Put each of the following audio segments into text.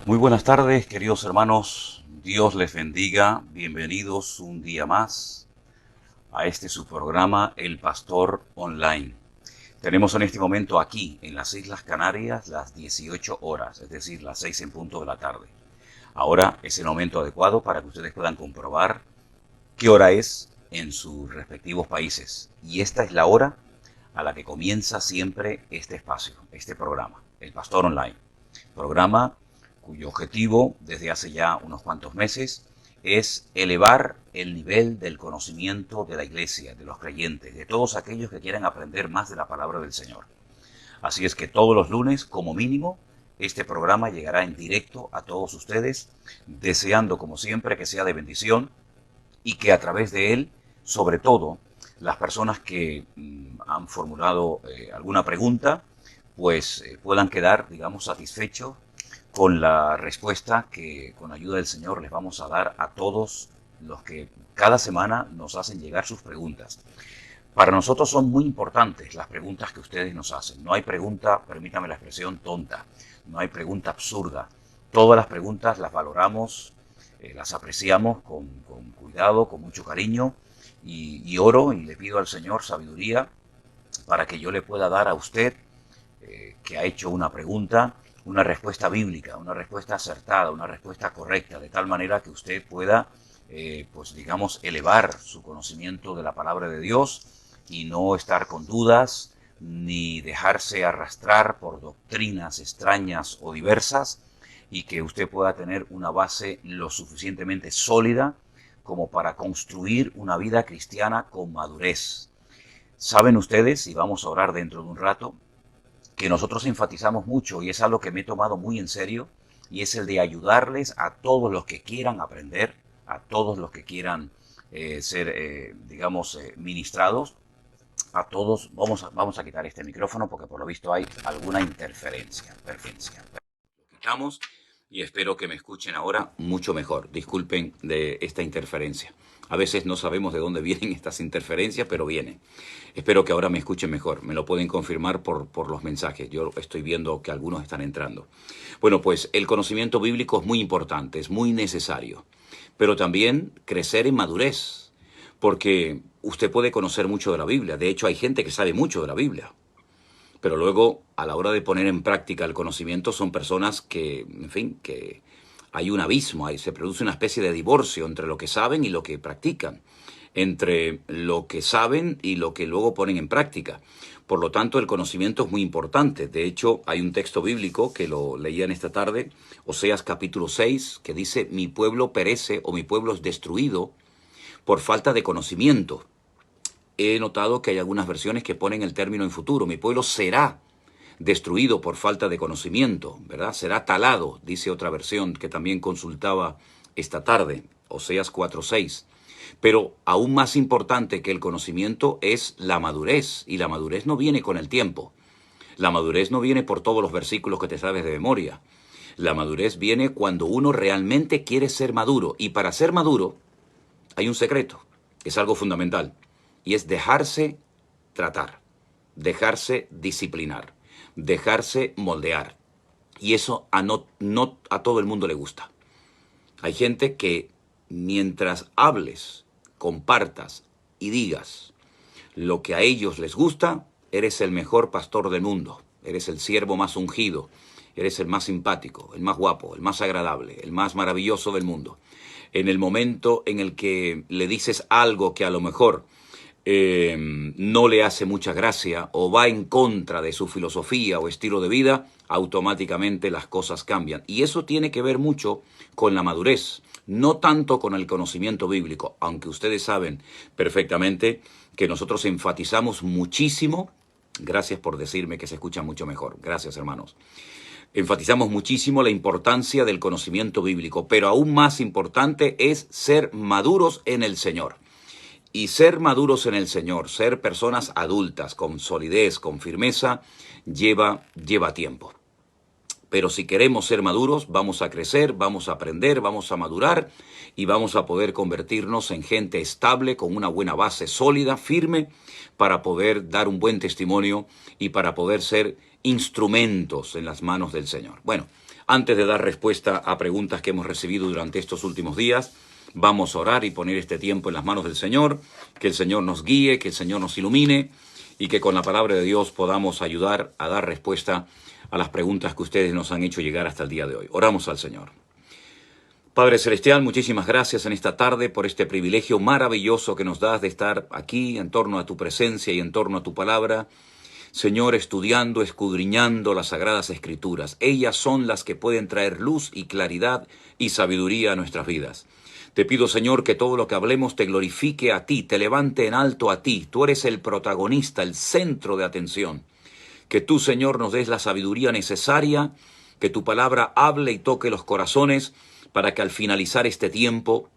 Muy buenas tardes, queridos hermanos. Dios les bendiga. Bienvenidos un día más a este su programa, El Pastor Online. Tenemos en este momento aquí, en las Islas Canarias, las 18 horas, es decir, las 6 en punto de la tarde. Ahora es el momento adecuado para que ustedes puedan comprobar qué hora es en sus respectivos países. Y esta es la hora a la que comienza siempre este espacio, este programa, El Pastor Online. Programa cuyo objetivo desde hace ya unos cuantos meses es elevar el nivel del conocimiento de la Iglesia, de los creyentes, de todos aquellos que quieran aprender más de la palabra del Señor. Así es que todos los lunes, como mínimo, este programa llegará en directo a todos ustedes, deseando como siempre que sea de bendición y que a través de él, sobre todo, las personas que han formulado alguna pregunta, pues puedan quedar, digamos, satisfechos con la respuesta que con ayuda del Señor les vamos a dar a todos los que cada semana nos hacen llegar sus preguntas. Para nosotros son muy importantes las preguntas que ustedes nos hacen. No hay pregunta, permítame la expresión, tonta. No hay pregunta absurda. Todas las preguntas las valoramos, las apreciamos con cuidado, con mucho cariño y oro y le pido al Señor sabiduría para que yo le pueda dar a usted que ha hecho una pregunta, una respuesta bíblica, una respuesta acertada, una respuesta correcta, de tal manera que usted pueda, pues digamos, elevar su conocimiento de la palabra de Dios y no estar con dudas ni dejarse arrastrar por doctrinas extrañas o diversas y que usted pueda tener una base lo suficientemente sólida como para construir una vida cristiana con madurez. Saben ustedes, y vamos a orar dentro de un rato, que nosotros enfatizamos mucho y es algo que me he tomado muy en serio y es el de ayudarles a todos los que quieran aprender, a todos los que quieran ser, digamos, ministrados, a todos. Vamos a quitar este micrófono porque por lo visto hay alguna interferencia. Lo quitamos y espero que me escuchen ahora mucho mejor. Disculpen de esta interferencia. A veces no sabemos de dónde vienen estas interferencias, pero vienen. Espero que ahora me escuchen mejor. Me lo pueden confirmar por los mensajes. Yo estoy viendo que algunos están entrando. Bueno, pues el conocimiento bíblico es muy importante, es muy necesario. Pero también crecer en madurez. Porque usted puede conocer mucho de la Biblia. De hecho, hay gente que sabe mucho de la Biblia. Pero luego, a la hora de poner en práctica el conocimiento, son personas que, en fin, que hay un abismo, ahí se produce una especie de divorcio entre lo que saben y lo que practican, entre lo que saben y lo que luego ponen en práctica. Por lo tanto, el conocimiento es muy importante. De hecho, hay un texto bíblico que lo leían esta tarde, Oseas capítulo 6, que dice, mi pueblo perece o mi pueblo es destruido por falta de conocimiento. He notado que hay algunas versiones que ponen el término en futuro. Mi pueblo será destruido por falta de conocimiento, ¿verdad? Será talado, dice otra versión que también consultaba esta tarde, Oseas 4:6. Pero aún más importante que el conocimiento es la madurez, y la madurez no viene con el tiempo. La madurez no viene por todos los versículos que te sabes de memoria. La madurez viene cuando uno realmente quiere ser maduro, y para ser maduro hay un secreto, es algo fundamental, y es dejarse tratar, dejarse disciplinar, dejarse moldear. Y eso no a todo el mundo le gusta. Hay gente que mientras hables, compartas y digas lo que a ellos les gusta, eres el mejor pastor del mundo, eres el siervo más ungido, eres el más simpático, el más guapo, el más agradable, el más maravilloso del mundo. En el momento en el que le dices algo que a lo mejor no le hace mucha gracia o va en contra de su filosofía o estilo de vida, automáticamente las cosas cambian. Y eso tiene que ver mucho con la madurez, no tanto con el conocimiento bíblico, aunque ustedes saben perfectamente que nosotros enfatizamos muchísimo. Gracias por decirme que se escucha mucho mejor. Gracias, hermanos. Enfatizamos muchísimo la importancia del conocimiento bíblico, pero aún más importante es ser maduros en el Señor. Y ser maduros en el Señor, ser personas adultas, con solidez, con firmeza, lleva tiempo. Pero si queremos ser maduros, vamos a crecer, vamos a aprender, vamos a madurar y vamos a poder convertirnos en gente estable, con una buena base sólida, firme, para poder dar un buen testimonio y para poder ser instrumentos en las manos del Señor. Bueno, Antes de dar respuesta a preguntas que hemos recibido durante estos últimos días, vamos a orar y poner este tiempo en las manos del Señor, que el Señor nos guíe, que el Señor nos ilumine y que con la palabra de Dios podamos ayudar a dar respuesta a las preguntas que ustedes nos han hecho llegar hasta el día de hoy. Oramos al Señor. Padre Celestial, muchísimas gracias en esta tarde por este privilegio maravilloso que nos das de estar aquí en torno a tu presencia y en torno a tu palabra. Señor, estudiando, escudriñando las Sagradas Escrituras. Ellas son las que pueden traer luz y claridad y sabiduría a nuestras vidas. Te pido, Señor, que todo lo que hablemos te glorifique a ti, te levante en alto a ti. Tú eres el protagonista, el centro de atención. Que tú, Señor, nos des la sabiduría necesaria, que tu palabra hable y toque los corazones, para que al finalizar este tiempo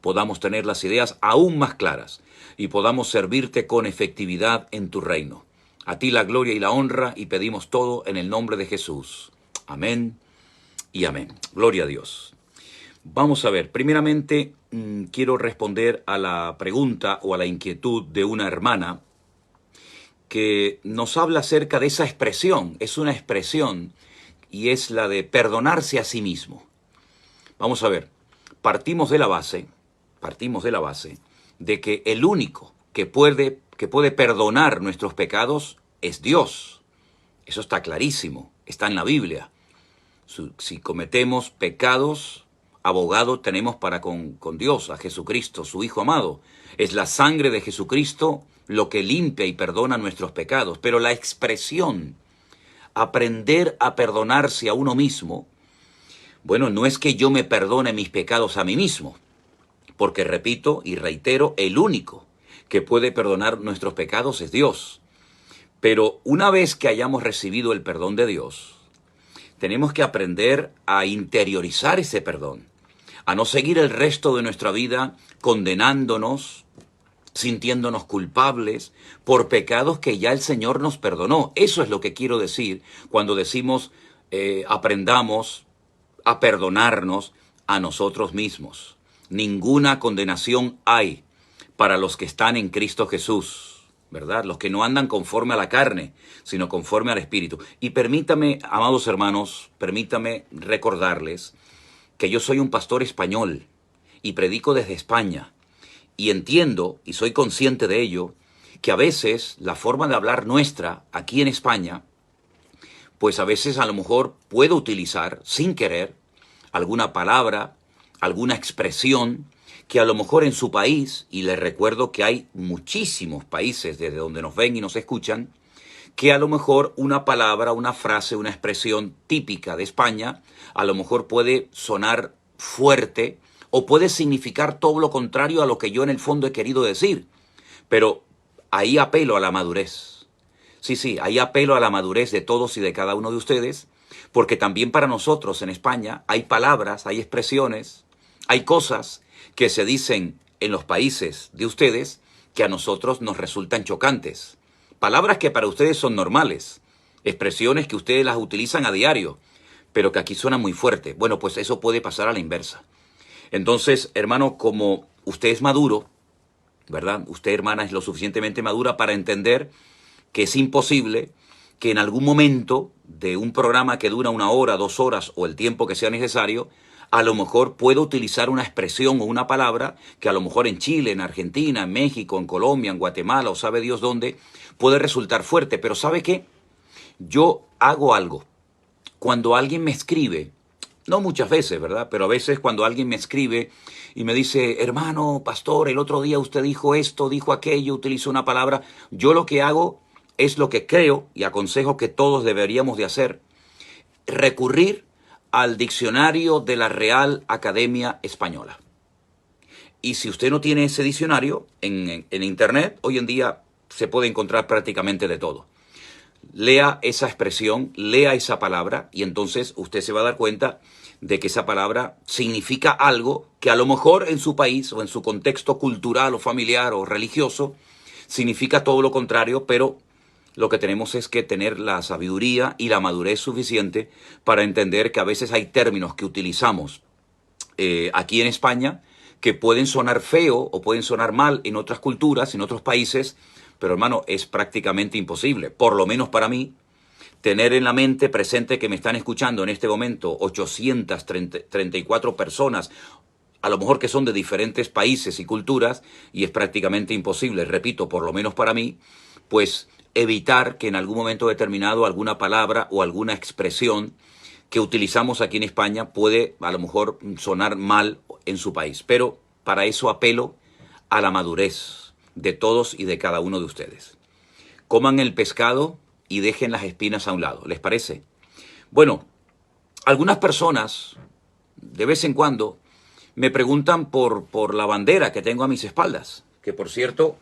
podamos tener las ideas aún más claras y podamos servirte con efectividad en tu reino. A ti la gloria y la honra, y pedimos todo en el nombre de Jesús. Amén y amén. Gloria a Dios. Vamos a ver, primeramente quiero responder a la pregunta o a la inquietud de una hermana que nos habla acerca de esa expresión. Es una expresión y es la de perdonarse a sí mismo. Vamos a ver, partimos de la base de que el único que puede perdonar nuestros pecados es Dios. Eso está clarísimo, está en la Biblia. Si cometemos pecados, abogado tenemos para con Dios, a Jesucristo, su Hijo amado. Es la sangre de Jesucristo lo que limpia y perdona nuestros pecados. Pero la expresión, aprender a perdonarse a uno mismo, bueno, no es que yo me perdone mis pecados a mí mismo, porque repito y reitero, el único que puede perdonar nuestros pecados es Dios. Pero una vez que hayamos recibido el perdón de Dios, tenemos que aprender a interiorizar ese perdón, a no seguir el resto de nuestra vida condenándonos, sintiéndonos culpables por pecados que ya el Señor nos perdonó. Eso es lo que quiero decir cuando decimos aprendamos a perdonarnos a nosotros mismos. Ninguna condenación hay para los que están en Cristo Jesús, ¿verdad? Los que no andan conforme a la carne, sino conforme al Espíritu. Y permítame, amados hermanos, permítame recordarles que yo soy un pastor español y predico desde España. Y entiendo, y soy consciente de ello, que a veces la forma de hablar nuestra aquí en España, pues a veces a lo mejor puedo utilizar, sin querer, alguna palabra, alguna expresión que a lo mejor en su país, y les recuerdo que hay muchísimos países desde donde nos ven y nos escuchan, que a lo mejor una palabra, una frase, una expresión típica de España, a lo mejor puede sonar fuerte o puede significar todo lo contrario a lo que yo en el fondo he querido decir. Pero ahí apelo a la madurez. Sí, ahí apelo a la madurez de todos y de cada uno de ustedes, porque también para nosotros en España hay palabras, hay expresiones, hay cosas que se dicen en los países de ustedes que a nosotros nos resultan chocantes. Palabras que para ustedes son normales, expresiones que ustedes las utilizan a diario, pero que aquí suenan muy fuerte. Bueno, pues eso puede pasar a la inversa. Entonces, hermano, como usted es maduro, ¿verdad? Usted, hermana, es lo suficientemente madura para entender que es imposible que en algún momento de un programa que dura 1 hora, 2 horas o el tiempo que sea necesario, a lo mejor pueda utilizar una expresión o una palabra que a lo mejor en Chile, en Argentina, en México, en Colombia, en Guatemala o sabe Dios dónde, puede resultar fuerte. Pero ¿sabe qué? Yo hago algo. Cuando alguien me escribe, no muchas veces, ¿verdad? Pero a veces cuando alguien me escribe y me dice, hermano, pastor, el otro día usted dijo esto, dijo aquello, utilizó una palabra, yo lo que hago es lo que creo y aconsejo que todos deberíamos de hacer, recurrir al diccionario de la Real Academia Española. Y si usted no tiene ese diccionario, en internet, hoy en día se puede encontrar prácticamente de todo. Lea esa expresión, lea esa palabra, y entonces usted se va a dar cuenta de que esa palabra significa algo que a lo mejor en su país o en su contexto cultural o familiar o religioso significa todo lo contrario, pero lo que tenemos es que tener la sabiduría y la madurez suficiente para entender que a veces hay términos que utilizamos aquí en España que pueden sonar feo o pueden sonar mal en otras culturas, en otros países, pero hermano, es prácticamente imposible, por lo menos para mí, tener en la mente presente que me están escuchando en este momento 834 personas, a lo mejor que son de diferentes países y culturas, y es prácticamente imposible, repito, por lo menos para mí, pues evitar que en algún momento determinado alguna palabra o alguna expresión que utilizamos aquí en España puede a lo mejor sonar mal en su país. Pero para eso apelo a la madurez de todos y de cada uno de ustedes. Coman el pescado y dejen las espinas a un lado. ¿Les parece? Bueno, algunas personas de vez en cuando me preguntan por la bandera que tengo a mis espaldas, que por cierto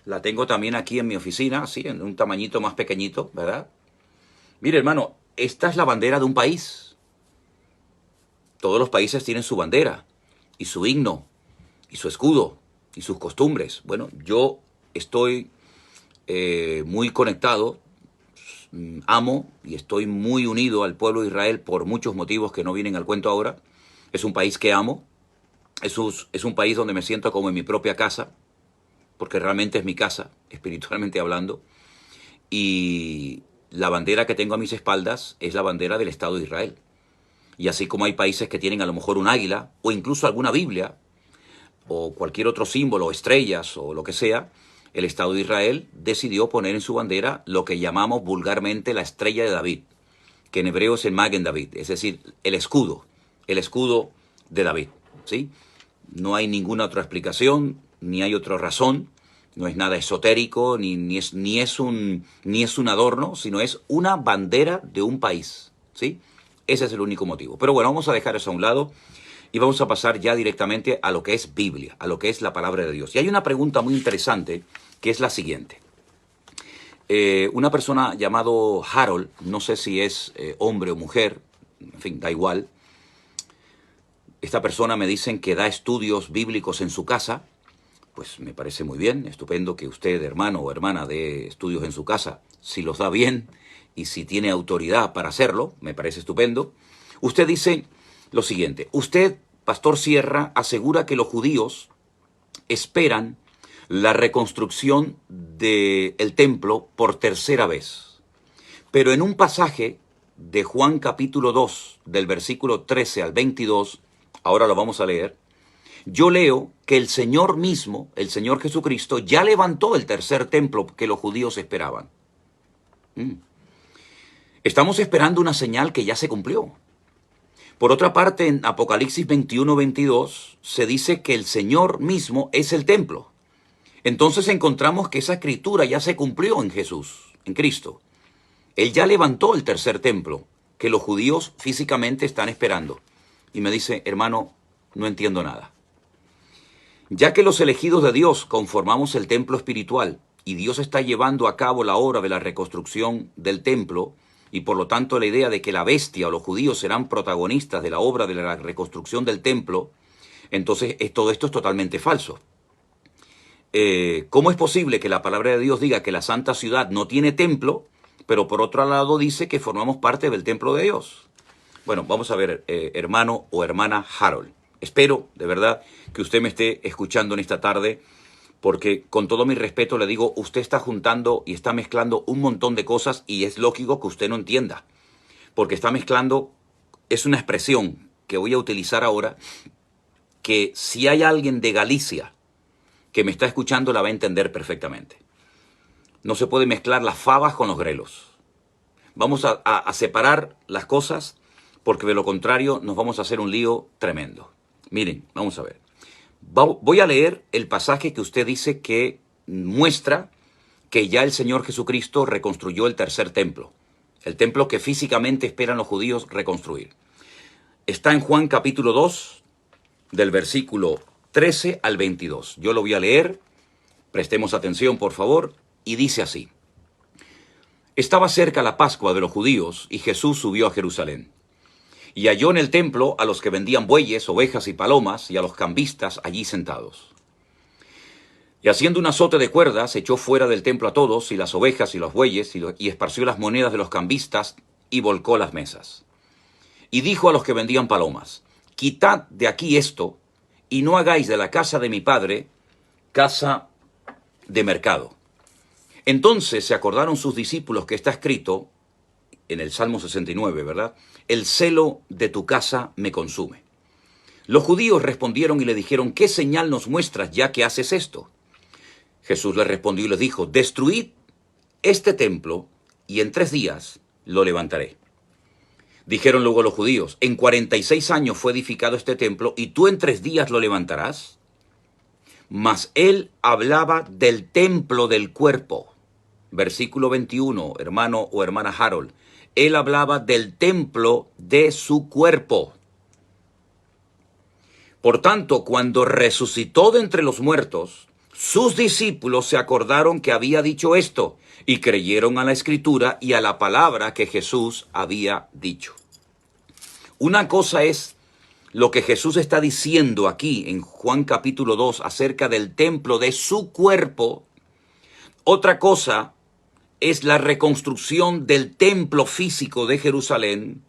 la tengo también aquí en mi oficina, así, en un tamañito más pequeñito, ¿verdad? Mire, hermano, esta es la bandera de un país. Todos los países tienen su bandera, y su himno, y su escudo, y sus costumbres. Bueno, yo estoy muy conectado, amo y estoy muy unido al pueblo de Israel por muchos motivos que no vienen al cuento ahora. Es un país que amo, es un país donde me siento como en mi propia casa, porque realmente es mi casa, espiritualmente hablando. Y la bandera que tengo a mis espaldas es la bandera del Estado de Israel. Y así como hay países que tienen a lo mejor un águila, o incluso alguna Biblia, o cualquier otro símbolo, estrellas o lo que sea, el Estado de Israel decidió poner en su bandera lo que llamamos vulgarmente la estrella de David, que en hebreo es el Magen David, es decir, el escudo de David, ¿sí? No hay ninguna otra explicación, ni hay otra razón, no es nada esotérico, ni es un adorno, sino es una bandera de un país, ¿sí? Ese es el único motivo. Pero bueno, vamos a dejar eso a un lado y vamos a pasar ya directamente a lo que es Biblia, a lo que es la palabra de Dios. Y hay una pregunta muy interesante que es la siguiente. Una persona llamado Harold, no sé si es hombre o mujer, en fin, da igual. Esta persona me dicen que da estudios bíblicos en su casa. Pues me parece muy bien, estupendo que usted, hermano o hermana, dé estudios en su casa. Si los da bien y si tiene autoridad para hacerlo, me parece estupendo. Usted dice lo siguiente. Usted, Pastor Sierra, asegura que los judíos esperan la reconstrucción del templo por tercera vez. Pero en un pasaje de Juan capítulo 2, del versículo 13 al 22, ahora lo vamos a leer, yo leo que el Señor mismo, el Señor Jesucristo, ya levantó el tercer templo que los judíos esperaban. Estamos esperando una señal que ya se cumplió. Por otra parte, en Apocalipsis 21-22 se dice que el Señor mismo es el templo. Entonces encontramos que esa escritura ya se cumplió en Jesús, en Cristo. Él ya levantó el tercer templo que los judíos físicamente están esperando. Y me dice, hermano, no entiendo nada. Ya que los elegidos de Dios conformamos el templo espiritual y Dios está llevando a cabo la obra de la reconstrucción del templo, y por lo tanto la idea de que la bestia o los judíos serán protagonistas de la obra de la reconstrucción del templo, entonces todo esto es totalmente falso. ¿Cómo es posible que la palabra de Dios diga que la santa ciudad no tiene templo, pero por otro lado dice que formamos parte del templo de Dios? Bueno, vamos a ver, hermano o hermana Harold. Espero, de verdad, que usted me esté escuchando en esta tarde, porque con todo mi respeto le digo, usted está juntando y está mezclando un montón de cosas y es lógico que usted no entienda, porque está mezclando, es una expresión que voy a utilizar ahora, que si hay alguien de Galicia que me está escuchando la va a entender perfectamente. No se puede mezclar las fabas con los grelos. Vamos a separar las cosas, porque de lo contrario nos vamos a hacer un lío tremendo. Miren, vamos a ver. Voy a leer el pasaje que usted dice que muestra que ya el Señor Jesucristo reconstruyó el tercer templo. El templo que físicamente esperan los judíos reconstruir. Está en Juan capítulo 2, del versículo 13 al 22. Yo lo voy a leer, prestemos atención por favor, y dice así. Estaba cerca la Pascua de los judíos y Jesús subió a Jerusalén. Y halló en el templo a los que vendían bueyes, ovejas y palomas, y a los cambistas allí sentados. Y haciendo un azote de cuerdas, echó fuera del templo a todos, y las ovejas y los bueyes, y esparció las monedas de los cambistas, y volcó las mesas. Y dijo a los que vendían palomas, quitad de aquí esto, y no hagáis de la casa de mi padre casa de mercado. Entonces se acordaron sus discípulos que está escrito, en el Salmo 69, ¿verdad? El celo de tu casa me consume. Los judíos respondieron y le dijeron, ¿qué señal nos muestras ya que haces esto? Jesús les respondió y les dijo, destruid este templo y en 3 días lo levantaré. Dijeron luego los judíos, en 46 años fue edificado este templo y tú en 3 días lo levantarás. Mas él hablaba del templo del cuerpo. Versículo 21, hermano o hermana Harold. Él hablaba del templo de su cuerpo. Por tanto, cuando resucitó de entre los muertos, sus discípulos se acordaron que había dicho esto y creyeron a la Escritura y a la palabra que Jesús había dicho. Una cosa es lo que Jesús está diciendo aquí en Juan capítulo 2 acerca del templo de su cuerpo. Otra cosa es la reconstrucción del templo físico de Jerusalén.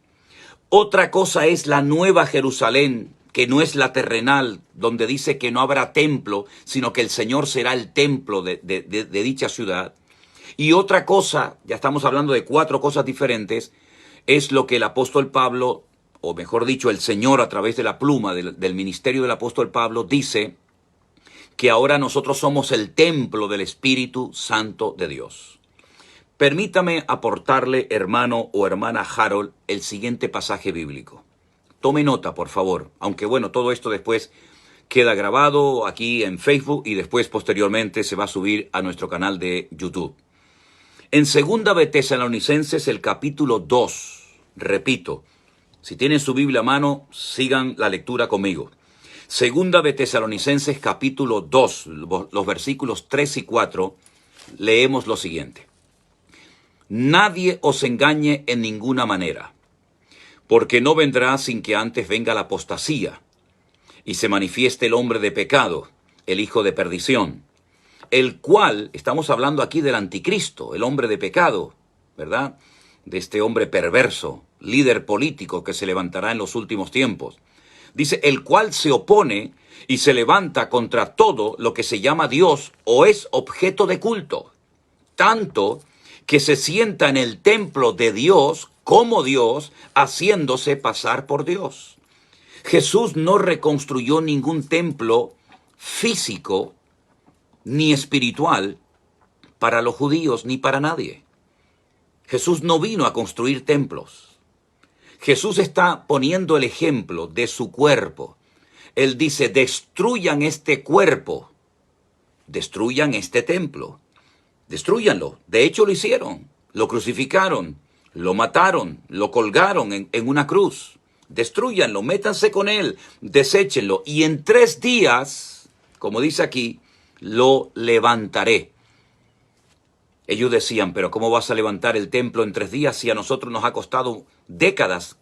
Otra cosa es la nueva Jerusalén, que no es la terrenal, donde dice que no habrá templo, sino que el Señor será el templo de dicha ciudad. Y otra cosa, ya estamos hablando de 4 cosas diferentes, es lo que el apóstol Pablo, o mejor dicho, el Señor a través de la pluma del ministerio del apóstol Pablo, dice que ahora nosotros somos el templo del Espíritu Santo de Dios. Permítame aportarle, hermano o hermana Harold, el siguiente pasaje bíblico. Tome nota, por favor, aunque bueno, todo esto después queda grabado aquí en Facebook y después posteriormente se va a subir a nuestro canal de YouTube. En 2 de Tesalonicenses, el capítulo 2, repito, si tienen su Biblia a mano, sigan la lectura conmigo. 2 de Tesalonicenses, capítulo 2, los versículos 3 y 4, leemos lo siguiente. Nadie os engañe en ninguna manera, porque no vendrá sin que antes venga la apostasía, y se manifieste el hombre de pecado, el hijo de perdición, el cual, estamos hablando aquí del anticristo, el hombre de pecado, ¿verdad? De este hombre perverso, líder político que se levantará en los últimos tiempos. Dice, el cual se opone y se levanta contra todo lo que se llama Dios o es objeto de culto, tanto que se sienta en el templo de Dios como Dios, haciéndose pasar por Dios. Jesús no reconstruyó ningún templo físico ni espiritual para los judíos ni para nadie. Jesús no vino a construir templos. Jesús está poniendo el ejemplo de su cuerpo. Él dice, destruyan este cuerpo, destruyan este templo, destrúyanlo. De hecho lo hicieron, lo crucificaron, lo mataron, lo colgaron en una cruz. Destrúyanlo, métanse con él, deséchenlo. Y en 3 días, como dice aquí, lo levantaré. Ellos decían, pero ¿cómo vas a levantar el templo en 3 días si a nosotros nos ha costado décadas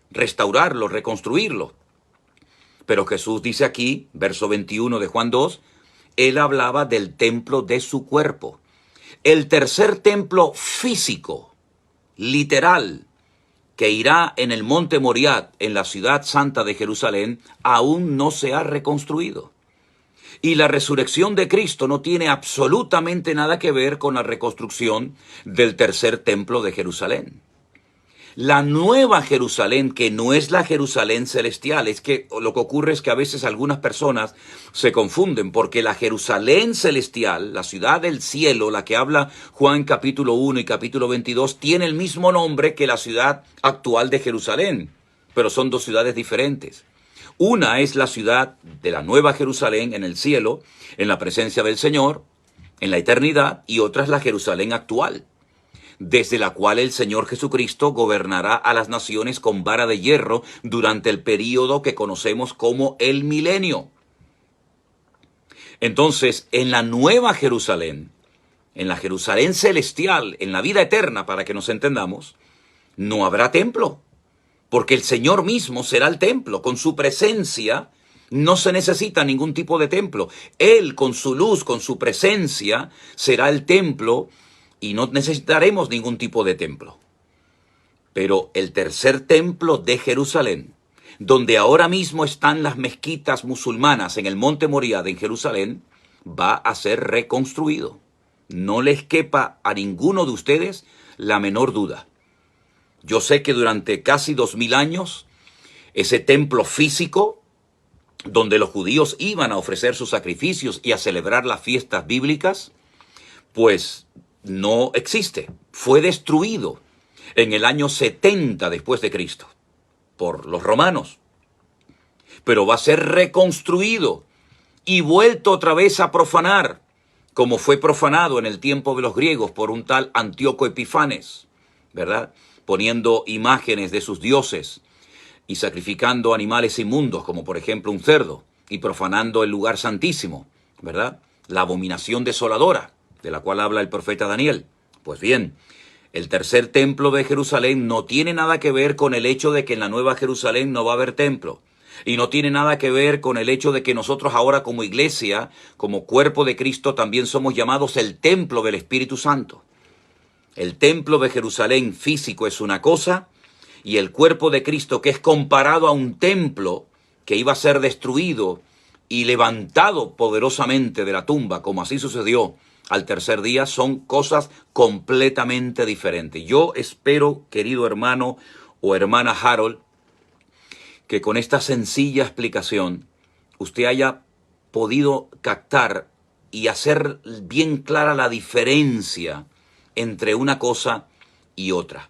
restaurarlo, reconstruirlo? Pero Jesús dice aquí, verso 21 de Juan 2, él hablaba del templo de su cuerpo. El tercer templo físico, literal, que irá en el monte Moriah, en la ciudad santa de Jerusalén, aún no se ha reconstruido. Y la resurrección de Cristo no tiene absolutamente nada que ver con la reconstrucción del tercer templo de Jerusalén. La nueva Jerusalén, que no es la Jerusalén celestial, es que lo que ocurre es que a veces algunas personas se confunden, porque la Jerusalén celestial, la ciudad del cielo, la que habla Juan capítulo 1 y capítulo 22, tiene el mismo nombre que la ciudad actual de Jerusalén, pero son 2 ciudades diferentes. Una es la ciudad de la nueva Jerusalén en el cielo, en la presencia del Señor, en la eternidad, y otra es la Jerusalén actual, desde la cual el Señor Jesucristo gobernará a las naciones con vara de hierro durante el período que conocemos como el milenio. Entonces, en la nueva Jerusalén, en la Jerusalén celestial, en la vida eterna, para que nos entendamos, no habrá templo. Porque el Señor mismo será el templo. Con su presencia no se necesita ningún tipo de templo. Él con su luz, con su presencia, será el templo y no necesitaremos ningún tipo de templo. Pero el tercer templo de Jerusalén, donde ahora mismo están las mezquitas musulmanas en el monte Moriah en Jerusalén, va a ser reconstruido. No les quepa a ninguno de ustedes la menor duda. Yo sé que durante casi 2000 años, ese templo físico, donde los judíos iban a ofrecer sus sacrificios y a celebrar las fiestas bíblicas, pues no existe. Fue destruido en el año 70 después de Cristo por los romanos. Pero va a ser reconstruido y vuelto otra vez a profanar, como fue profanado en el tiempo de los griegos por un tal Antíoco Epifanes, ¿verdad? Poniendo imágenes de sus dioses y sacrificando animales inmundos, como por ejemplo un cerdo, y profanando el lugar santísimo, ¿verdad? La abominación desoladora, de la cual habla el profeta Daniel. Pues bien, el tercer templo de Jerusalén no tiene nada que ver con el hecho de que en la Nueva Jerusalén no va a haber templo. Y no tiene nada que ver con el hecho de que nosotros ahora como iglesia, como cuerpo de Cristo, también somos llamados el templo del Espíritu Santo. El templo de Jerusalén físico es una cosa, y el cuerpo de Cristo, que es comparado a un templo que iba a ser destruido y levantado poderosamente de la tumba, como así sucedió al tercer día, son cosas completamente diferentes. Yo espero, querido hermano o hermana Harold, que con esta sencilla explicación usted haya podido captar y hacer bien clara la diferencia entre una cosa y otra.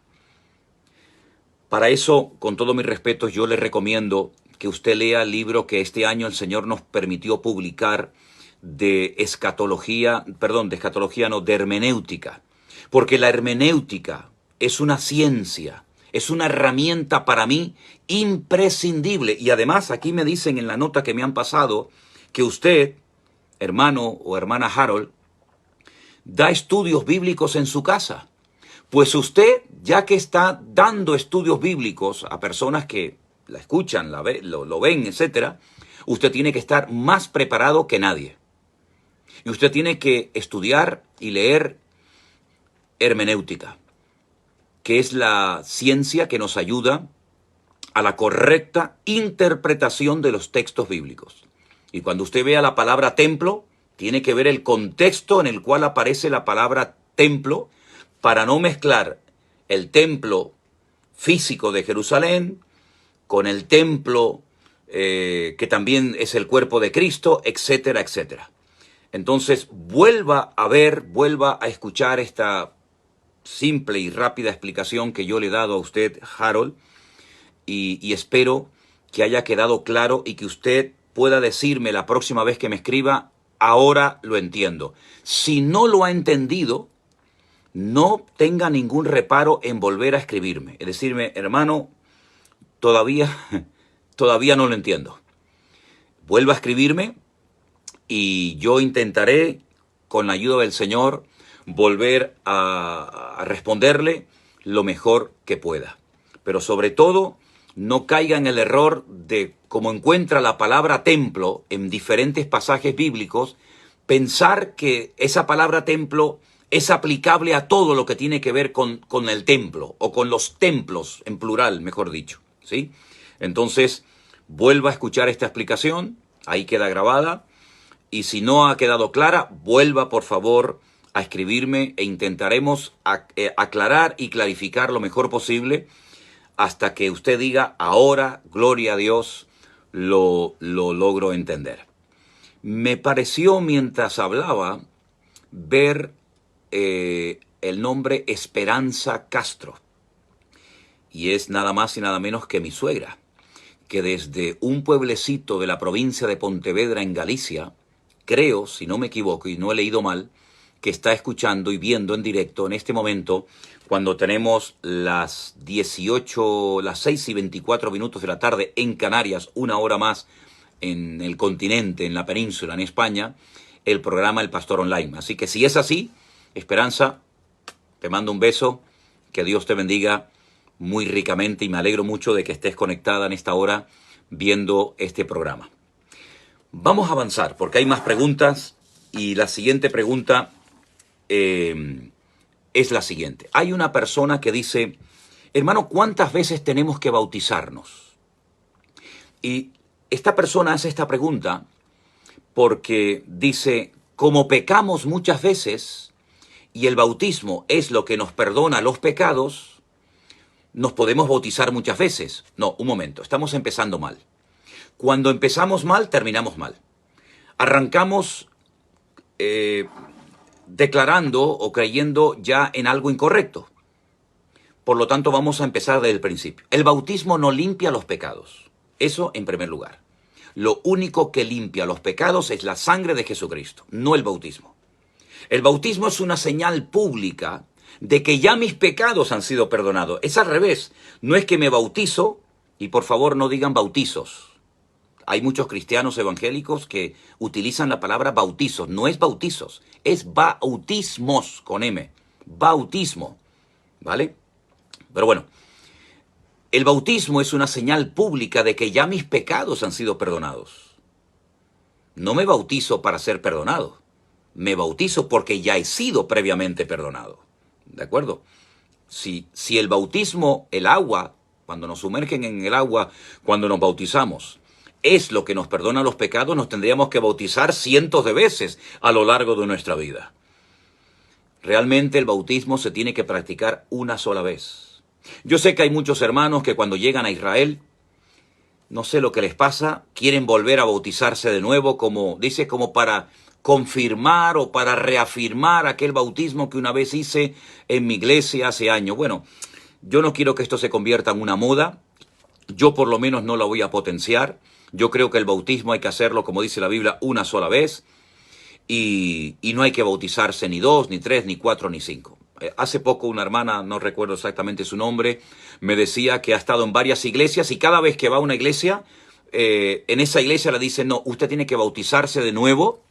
Para eso, con todo mi respeto, yo le recomiendo que usted lea el libro que este año el Señor nos permitió publicar de de hermenéutica. Porque la hermenéutica es una ciencia, es una herramienta para mí imprescindible. Y además, aquí me dicen en la nota que me han pasado que usted, hermano o hermana Harold, da estudios bíblicos en su casa. Pues usted, ya que está dando estudios bíblicos a personas que la escuchan, lo ven, etcétera, usted tiene que estar más preparado que nadie. Y usted tiene que estudiar y leer hermenéutica, que es la ciencia que nos ayuda a la correcta interpretación de los textos bíblicos. Y cuando usted vea la palabra templo, tiene que ver el contexto en el cual aparece la palabra templo, para no mezclar el templo físico de Jerusalén con el templo que también es el cuerpo de Cristo, etcétera, etcétera. Entonces, vuelva a escuchar esta simple y rápida explicación que yo le he dado a usted, Harold, y espero que haya quedado claro y que usted pueda decirme la próxima vez que me escriba, ahora lo entiendo. Si no lo ha entendido, no tenga ningún reparo en volver a escribirme. Es decirme, hermano, todavía no lo entiendo. Vuelva a escribirme y yo intentaré, con la ayuda del Señor, volver a responderle lo mejor que pueda. Pero sobre todo, no caiga en el error de, como encuentra la palabra templo en diferentes pasajes bíblicos, pensar que esa palabra templo es aplicable a todo lo que tiene que ver con el templo, o con los templos, en plural, mejor dicho, ¿sí? Entonces, vuelva a escuchar esta explicación, ahí queda grabada, y si no ha quedado clara, vuelva por favor a escribirme e intentaremos aclarar y clarificar lo mejor posible hasta que usted diga, ahora, gloria a Dios, lo logro entender. Me pareció mientras hablaba ver el nombre Esperanza Castro, y es nada más y nada menos que mi suegra, que desde un pueblecito de la provincia de Pontevedra en Galicia, creo, si no me equivoco y no he leído mal, que está escuchando y viendo en directo en este momento, cuando tenemos las 6:24 de la tarde en Canarias, una hora más en el continente, en la península, en España, el programa El Pastor Online. Así que si es así, Esperanza, te mando un beso, que Dios te bendiga muy ricamente y me alegro mucho de que estés conectada en esta hora viendo este programa. Vamos a avanzar porque hay más preguntas y la siguiente pregunta es la siguiente. Hay una persona que dice, hermano, ¿cuántas veces tenemos que bautizarnos? Y esta persona hace esta pregunta porque dice, como pecamos muchas veces y el bautismo es lo que nos perdona los pecados, nos podemos bautizar muchas veces. No, un momento, estamos empezando mal. Cuando empezamos mal, terminamos mal. Arrancamos declarando o creyendo ya en algo incorrecto. Por lo tanto, vamos a empezar desde el principio. El bautismo no limpia los pecados. Eso en primer lugar. Lo único que limpia los pecados es la sangre de Jesucristo, no el bautismo. El bautismo es una señal pública de que ya mis pecados han sido perdonados. Es al revés. No es que me bautizo, y por favor no digan bautizos. Hay muchos cristianos evangélicos que utilizan la palabra bautizos. No es bautizos, es bautismos con M. Bautismo, ¿vale? Pero bueno, el bautismo es una señal pública de que ya mis pecados han sido perdonados. No me bautizo para ser perdonado. Me bautizo porque ya he sido previamente perdonado. ¿De acuerdo? Si el bautismo, el agua, cuando nos sumergen en el agua, cuando nos bautizamos, es lo que nos perdona los pecados, nos tendríamos que bautizar cientos de veces a lo largo de nuestra vida. Realmente el bautismo se tiene que practicar una sola vez. Yo sé que hay muchos hermanos que cuando llegan a Israel, no sé lo que les pasa, quieren volver a bautizarse de nuevo, como dice, como para confirmar o para reafirmar aquel bautismo que una vez hice en mi iglesia hace años. Bueno, yo no quiero que esto se convierta en una moda. Yo por lo menos no la voy a potenciar. Yo creo que el bautismo hay que hacerlo, como dice la Biblia, una sola vez. Y no hay que bautizarse ni 2, ni 3, ni 4, ni 5. Hace poco una hermana, no recuerdo exactamente su nombre, me decía que ha estado en varias iglesias y cada vez que va a una iglesia, en esa iglesia le dicen, no, usted tiene que bautizarse de nuevo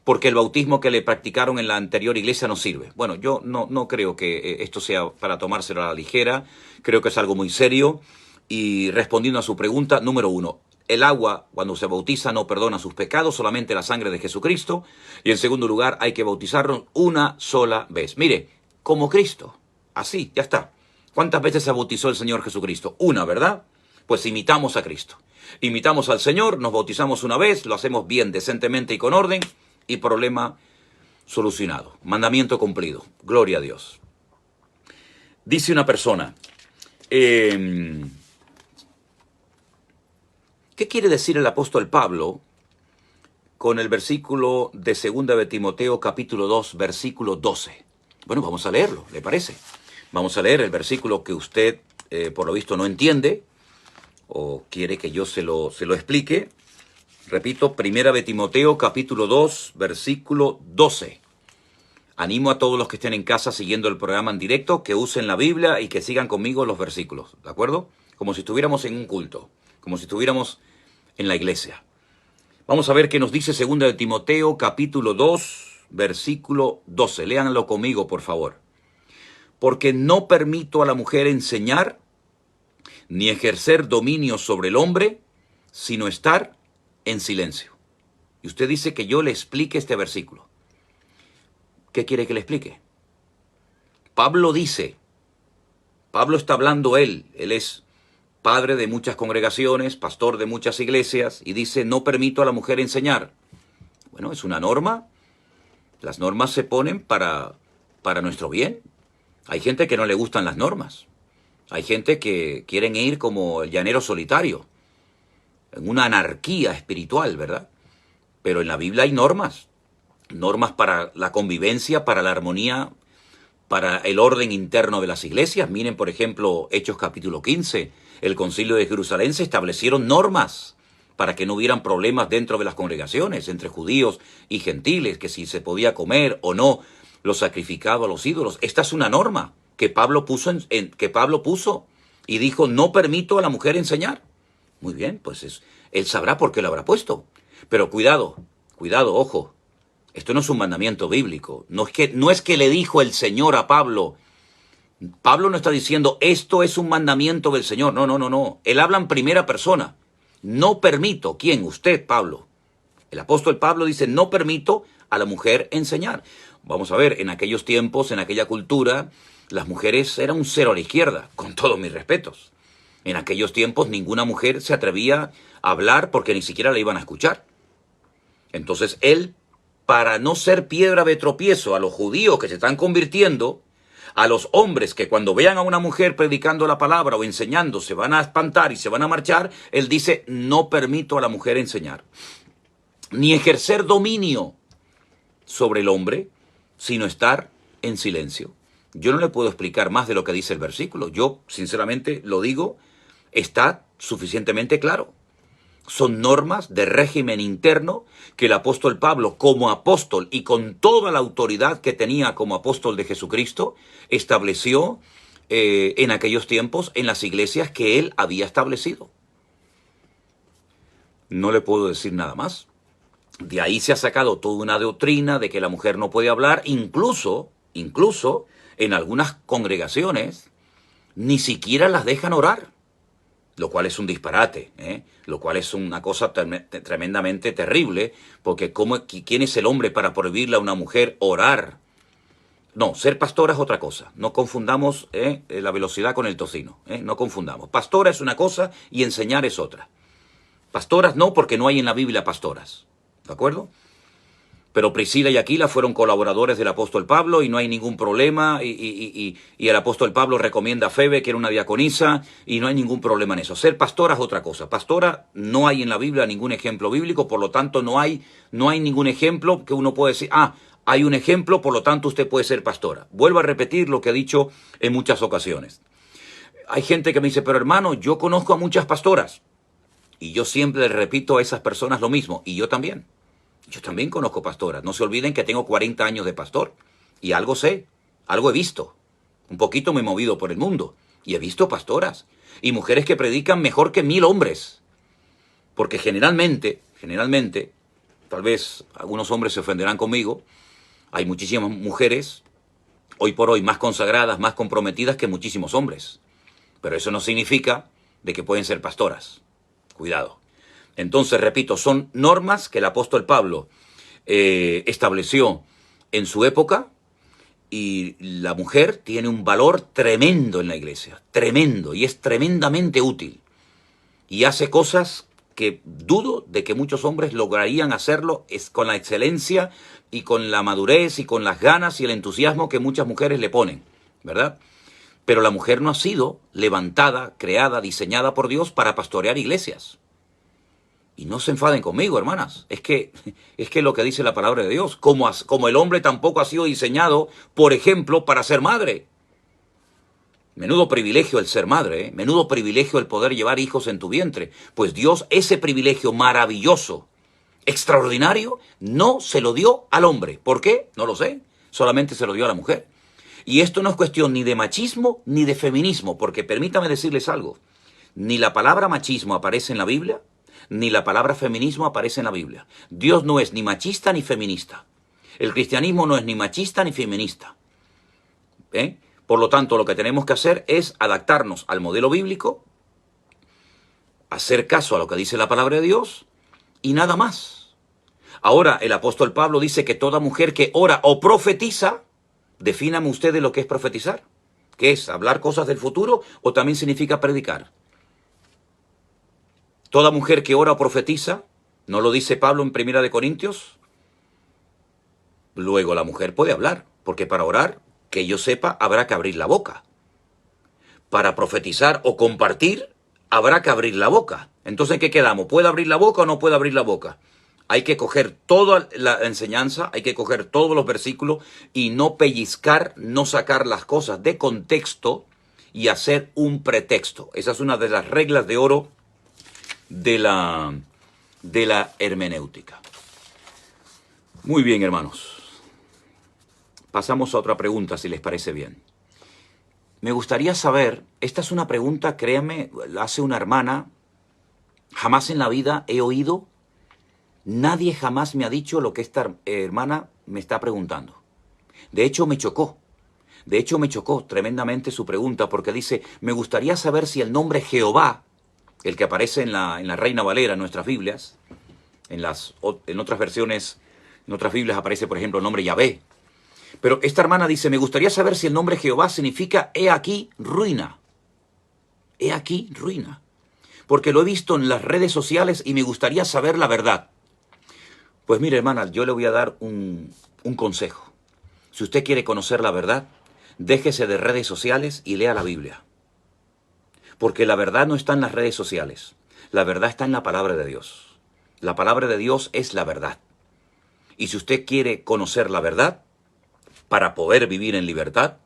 porque el bautismo que le practicaron en la anterior iglesia no sirve. Bueno, yo no creo que esto sea para tomárselo a la ligera, creo que es algo muy serio. Y respondiendo a su pregunta, número 1, el agua cuando se bautiza no perdona sus pecados, solamente la sangre de Jesucristo. Y en segundo lugar, hay que bautizarnos una sola vez. Mire, como Cristo, así, ya está. ¿Cuántas veces se bautizó el Señor Jesucristo? Una, ¿verdad? Pues imitamos a Cristo. Imitamos al Señor, nos bautizamos una vez, lo hacemos bien, decentemente y con orden, y problema solucionado. Mandamiento cumplido. Gloria a Dios. Dice una persona, ¿qué quiere decir el apóstol Pablo con el versículo de 2 de Timoteo capítulo 2, versículo 12? Bueno, vamos a leerlo, ¿le parece? Vamos a leer el versículo que usted, por lo visto, no entiende o quiere que yo se lo explique. Repito, 1 de Timoteo capítulo 2, versículo 12. Animo a todos los que estén en casa siguiendo el programa en directo que usen la Biblia y que sigan conmigo los versículos, ¿de acuerdo? Como si estuviéramos en un culto, como si estuviéramos en la iglesia. Vamos a ver qué nos dice 2 de Timoteo capítulo 2, versículo 12. Léanlo conmigo, por favor. Porque no permito a la mujer enseñar ni ejercer dominio sobre el hombre, sino estar en silencio. Y usted dice que yo le explique este versículo. ¿Qué quiere que le explique? Pablo dice, Pablo está hablando él es padre de muchas congregaciones, pastor de muchas iglesias, y dice, no permito a la mujer enseñar. Bueno, es una norma. Las normas se ponen para nuestro bien. Hay gente que no le gustan las normas. Hay gente que quieren ir como el llanero solitario, en una anarquía espiritual, ¿verdad? Pero en la Biblia hay normas. Normas para la convivencia, para la armonía, para el orden interno de las iglesias. Miren, por ejemplo, Hechos capítulo 15. El concilio de Jerusalén se establecieron normas para que no hubieran problemas dentro de las congregaciones, entre judíos y gentiles, que si se podía comer o no lo sacrificado a los ídolos. Esta es una norma que Pablo puso y dijo, no permito a la mujer enseñar. Muy bien, pues él sabrá por qué lo habrá puesto. Pero cuidado, ojo. Esto no es un mandamiento bíblico. No es que le dijo el Señor a Pablo. Pablo no está diciendo, esto es un mandamiento del Señor. No. Él habla en primera persona. No permito. ¿Quién? Usted, Pablo. El apóstol Pablo dice, no permito a la mujer enseñar. Vamos a ver, en aquellos tiempos, en aquella cultura, las mujeres eran un cero a la izquierda, con todos mis respetos. En aquellos tiempos ninguna mujer se atrevía a hablar porque ni siquiera la iban a escuchar. Entonces él, para no ser piedra de tropiezo a los judíos que se están convirtiendo, a los hombres que cuando vean a una mujer predicando la palabra o enseñando se van a espantar y se van a marchar, él dice, no permito a la mujer enseñar, ni ejercer dominio sobre el hombre, sino estar en silencio. Yo no le puedo explicar más de lo que dice el versículo. Yo, sinceramente, lo digo, está suficientemente claro. Son normas de régimen interno que el apóstol Pablo, como apóstol y con toda la autoridad que tenía como apóstol de Jesucristo, estableció en aquellos tiempos en las iglesias que él había establecido. No le puedo decir nada más. De ahí se ha sacado toda una doctrina de que la mujer no puede hablar, incluso en algunas congregaciones ni siquiera las dejan orar, lo cual es un disparate, lo cual es una cosa tremendamente terrible, porque ¿quién es el hombre para prohibirle a una mujer orar? No, ser pastora es otra cosa. No confundamos la velocidad con el tocino. No confundamos. Pastora es una cosa y enseñar es otra. Pastoras no, porque no hay en la Biblia pastoras. ¿De acuerdo? Pero Priscila y Aquila fueron colaboradores del apóstol Pablo y no hay ningún problema. Y el apóstol Pablo recomienda a Febe, que era una diaconisa, y no hay ningún problema en eso. Ser pastora es otra cosa. Pastora no hay en la Biblia ningún ejemplo bíblico, por lo tanto no hay ningún ejemplo que uno pueda decir, hay un ejemplo, por lo tanto usted puede ser pastora. Vuelvo a repetir lo que he dicho en muchas ocasiones. Hay gente que me dice, pero hermano, yo conozco a muchas pastoras. Y yo siempre les repito a esas personas lo mismo, y yo también. Yo también conozco pastoras. No se olviden que tengo 40 años de pastor. Y algo sé, algo he visto. Un poquito me he movido por el mundo. Y he visto pastoras. Y mujeres que predican mejor que 1000 hombres. Porque generalmente, tal vez algunos hombres se ofenderán conmigo, hay muchísimas mujeres, hoy por hoy, más consagradas, más comprometidas que muchísimos hombres. Pero eso no significa de que pueden ser pastoras. Cuidado. Entonces, repito, son normas que el apóstol Pablo estableció en su época y la mujer tiene un valor tremendo en la iglesia, tremendo, y es tremendamente útil. Y hace cosas que dudo de que muchos hombres lograrían hacerlo con la excelencia y con la madurez y con las ganas y el entusiasmo que muchas mujeres le ponen, ¿verdad? Pero la mujer no ha sido levantada, creada, diseñada por Dios para pastorear iglesias. Y no se enfaden conmigo, hermanas. Es que lo que dice la palabra de Dios. Como el hombre tampoco ha sido diseñado, por ejemplo, para ser madre. Menudo privilegio el ser madre, menudo privilegio el poder llevar hijos en tu vientre. Pues Dios, ese privilegio maravilloso, extraordinario, no se lo dio al hombre. ¿Por qué? No lo sé. Solamente se lo dio a la mujer. Y esto no es cuestión ni de machismo ni de feminismo, porque permítame decirles algo. Ni la palabra machismo aparece en la Biblia, ni la palabra feminismo aparece en la Biblia. Dios no es ni machista ni feminista. El cristianismo no es ni machista ni feminista. Por lo tanto, lo que tenemos que hacer es adaptarnos al modelo bíblico, hacer caso a lo que dice la palabra de Dios y nada más. Ahora, el apóstol Pablo dice que toda mujer que ora o profetiza, defíname ustedes lo que es profetizar. ¿Qué es? ¿Hablar cosas del futuro o también significa predicar? Toda mujer que ora o profetiza, ¿no lo dice Pablo en 1 Corintios? Luego la mujer puede hablar, porque para orar, que yo sepa, habrá que abrir la boca. Para profetizar o compartir, habrá que abrir la boca. Entonces, ¿qué quedamos? ¿Puede abrir la boca o no puede abrir la boca? Hay que coger toda la enseñanza, hay que coger todos los versículos y no pellizcar, no sacar las cosas de contexto y hacer un pretexto. Esa es una de las reglas de oro de la hermenéutica. Muy bien, hermanos. Pasamos a otra pregunta, si les parece bien. Me gustaría saber, esta es una pregunta, créanme, la hace una hermana. Jamás en la vida he oído, nadie jamás me ha dicho lo que esta hermana me está preguntando. De hecho, me chocó tremendamente su pregunta, porque dice, me gustaría saber si el nombre Jehová, el que aparece en la Reina Valera, en nuestras Biblias, en otras versiones, en otras Biblias aparece, por ejemplo, el nombre Yahvé. Pero esta hermana dice, me gustaría saber si el nombre Jehová significa he aquí ruina. He aquí ruina. Porque lo he visto en las redes sociales y me gustaría saber la verdad. Pues mire, hermana, yo le voy a dar un consejo. Si usted quiere conocer la verdad, déjese de redes sociales y lea la Biblia. Porque la verdad no está en las redes sociales. La verdad está en la palabra de Dios. La palabra de Dios es la verdad. Y si usted quiere conocer la verdad, para poder vivir en libertad,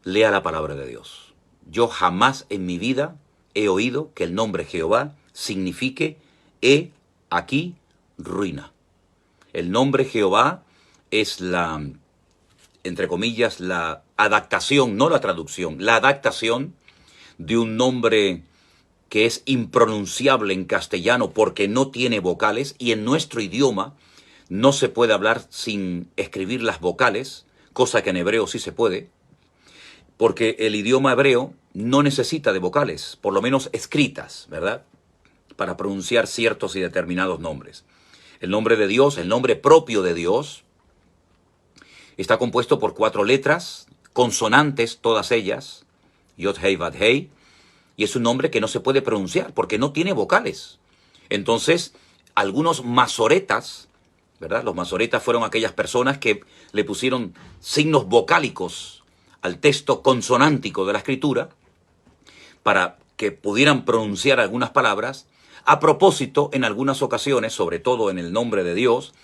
lea la palabra de Dios. Yo jamás en mi vida he oído que el nombre Jehová signifique he aquí ruina. El nombre Jehová es la, entre comillas, la adaptación, no la traducción, la adaptación de un nombre que es impronunciable en castellano porque no tiene vocales, y en nuestro idioma no se puede hablar sin escribir las vocales, cosa que en hebreo sí se puede, porque el idioma hebreo no necesita de vocales, por lo menos escritas, ¿verdad?, para pronunciar ciertos y determinados nombres. El nombre de Dios, el nombre propio de Dios, está compuesto por 4 letras, consonantes todas ellas, Yod Hei Vav Hei, y es un nombre que no se puede pronunciar porque no tiene vocales. Entonces, algunos masoretas, ¿verdad? Los masoretas fueron aquellas personas que le pusieron signos vocálicos al texto consonántico de la escritura para que pudieran pronunciar algunas palabras. A propósito, en algunas ocasiones, sobre todo en el nombre de Dios,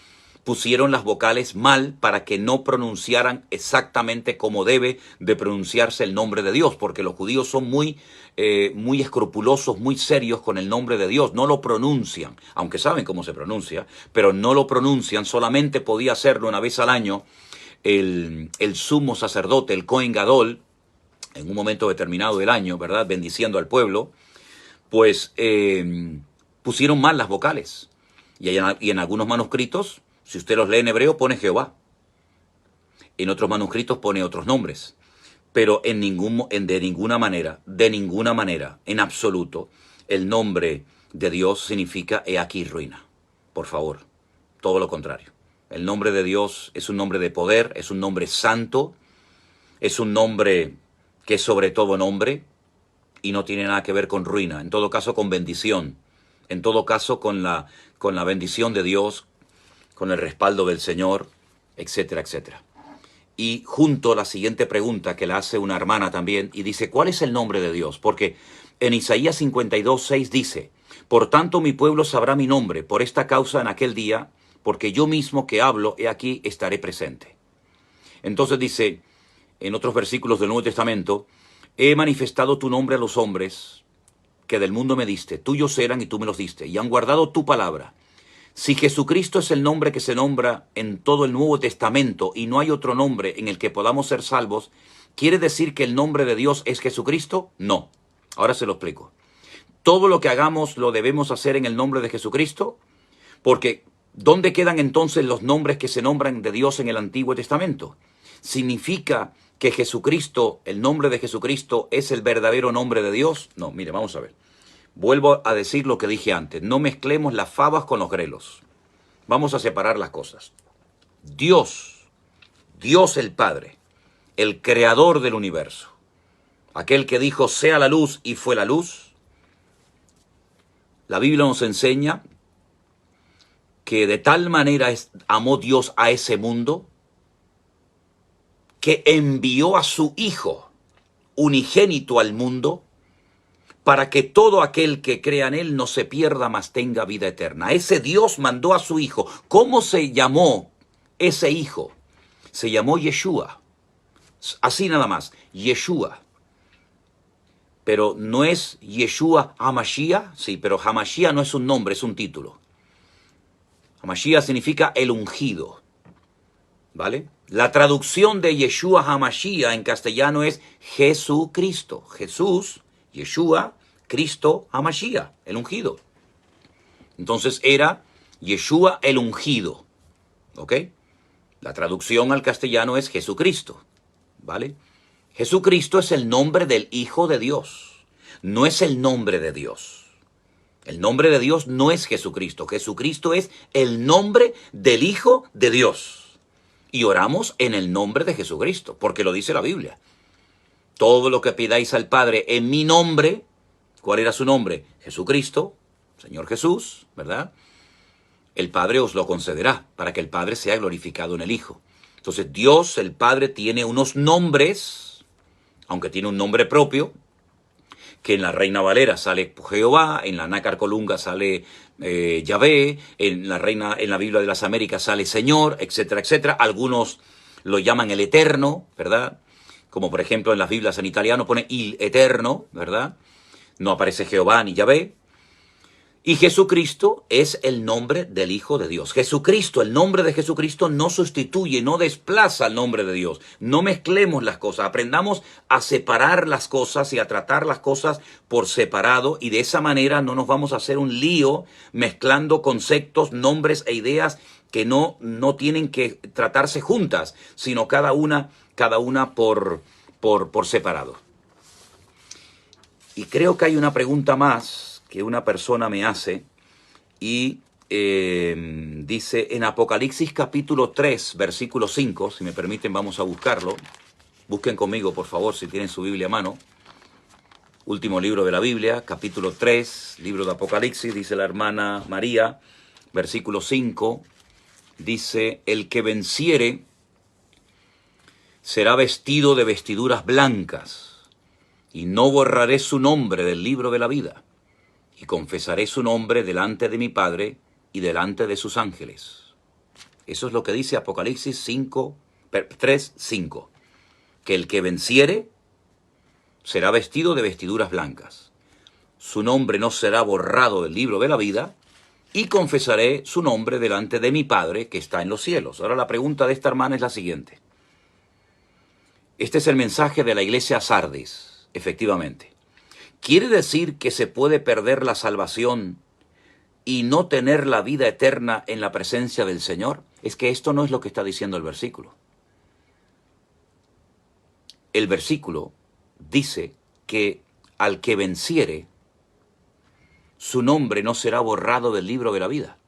pusieron las vocales mal para que no pronunciaran exactamente como debe de pronunciarse el nombre de Dios, porque los judíos son muy escrupulosos, muy serios con el nombre de Dios. No lo pronuncian, aunque saben cómo se pronuncia, pero no lo pronuncian. Solamente podía hacerlo una vez al año el sumo sacerdote, el Cohen Gadol, en un momento determinado del año, ¿verdad?, bendiciendo al pueblo, pues pusieron mal las vocales. Y en algunos manuscritos, si usted los lee en hebreo, pone Jehová. En otros manuscritos pone otros nombres. Pero de ninguna manera, en absoluto, el nombre de Dios significa he aquí ruina. Por favor, todo lo contrario. El nombre de Dios es un nombre de poder, es un nombre santo, es un nombre que es sobre todo nombre y no tiene nada que ver con ruina. En todo caso, con bendición. En todo caso, con la bendición de Dios, con el respaldo del Señor, etcétera, etcétera. Y junto a la siguiente pregunta que la hace una hermana también, y dice, ¿cuál es el nombre de Dios? Porque en Isaías 52:6 dice, por tanto mi pueblo sabrá mi nombre, por esta causa en aquel día, porque yo mismo que hablo, he aquí estaré presente. Entonces dice, en otros versículos del Nuevo Testamento, he manifestado tu nombre a los hombres que del mundo me diste, tuyos eran y tú me los diste, y han guardado tu palabra. Si Jesucristo es el nombre que se nombra en todo el Nuevo Testamento y no hay otro nombre en el que podamos ser salvos, ¿quiere decir que el nombre de Dios es Jesucristo? No. Ahora se lo explico. Todo lo que hagamos lo debemos hacer en el nombre de Jesucristo, porque ¿dónde quedan entonces los nombres que se nombran de Dios en el Antiguo Testamento? ¿Significa que Jesucristo, el nombre de Jesucristo, es el verdadero nombre de Dios? No, mire, vamos a ver. Vuelvo a decir lo que dije antes. No mezclemos las fabas con los grelos. Vamos a separar las cosas. Dios el Padre, el creador del universo, aquel que dijo sea la luz y fue la luz. La Biblia nos enseña que de tal manera amó Dios a ese mundo que envió a su Hijo unigénito al mundo para que todo aquel que crea en Él no se pierda, mas tenga vida eterna. Ese Dios mandó a su Hijo. ¿Cómo se llamó ese Hijo? Se llamó Yeshua. Así nada más, Yeshua. Pero no es Yeshua HaMashiach, sí, pero HaMashiach no es un nombre, es un título. HaMashiach significa el ungido, ¿vale? La traducción de Yeshua HaMashiach en castellano es Jesucristo. Jesús, Yeshua, Cristo, HaMashiach, el ungido. Entonces era Yeshua el ungido, ¿ok? La traducción al castellano es Jesucristo, ¿vale? Jesucristo es el nombre del Hijo de Dios, no es el nombre de Dios. El nombre de Dios no es Jesucristo. Jesucristo es el nombre del Hijo de Dios. Y oramos en el nombre de Jesucristo, porque lo dice la Biblia. Todo lo que pidáis al Padre en mi nombre, ¿cuál era su nombre? Jesucristo, Señor Jesús, ¿verdad? El Padre os lo concederá, para que el Padre sea glorificado en el Hijo. Entonces Dios, el Padre, tiene unos nombres, aunque tiene un nombre propio, que en la Reina Valera sale Jehová, en la Nácar Colunga sale Yahvé, en la Biblia de las Américas sale Señor, etcétera, etcétera. Algunos lo llaman el Eterno, ¿verdad? Como por ejemplo en las Biblias en italiano pone Il Eterno, ¿verdad? No aparece Jehová ni Yahvé. Y Jesucristo es el nombre del Hijo de Dios. Jesucristo, el nombre de Jesucristo no sustituye, no desplaza el nombre de Dios. No mezclemos las cosas, aprendamos a separar las cosas y a tratar las cosas por separado, y de esa manera no nos vamos a hacer un lío mezclando conceptos, nombres e ideas que no tienen que tratarse juntas, sino cada una por separado. Y creo que hay una pregunta más que una persona me hace, y dice en Apocalipsis capítulo 3, versículo 5, si me permiten vamos a buscarlo. Busquen conmigo, por favor, si tienen su Biblia a mano. Último libro de la Biblia, capítulo 3, libro de Apocalipsis, dice la hermana María, versículo 5, dice: el que venciere será vestido de vestiduras blancas, y no borraré su nombre del libro de la vida, y confesaré su nombre delante de mi Padre y delante de sus ángeles. Eso es lo que dice Apocalipsis 3, 5. Que el que venciere será vestido de vestiduras blancas. Su nombre no será borrado del libro de la vida, y confesaré su nombre delante de mi Padre que está en los cielos. Ahora la pregunta de esta hermana es la siguiente. Este es el mensaje de la iglesia a Sardis, efectivamente. ¿Quiere decir que se puede perder la salvación y no tener la vida eterna en la presencia del Señor? Es que esto no es lo que está diciendo el versículo. El versículo dice que al que venciere, su nombre no será borrado del libro de la vida.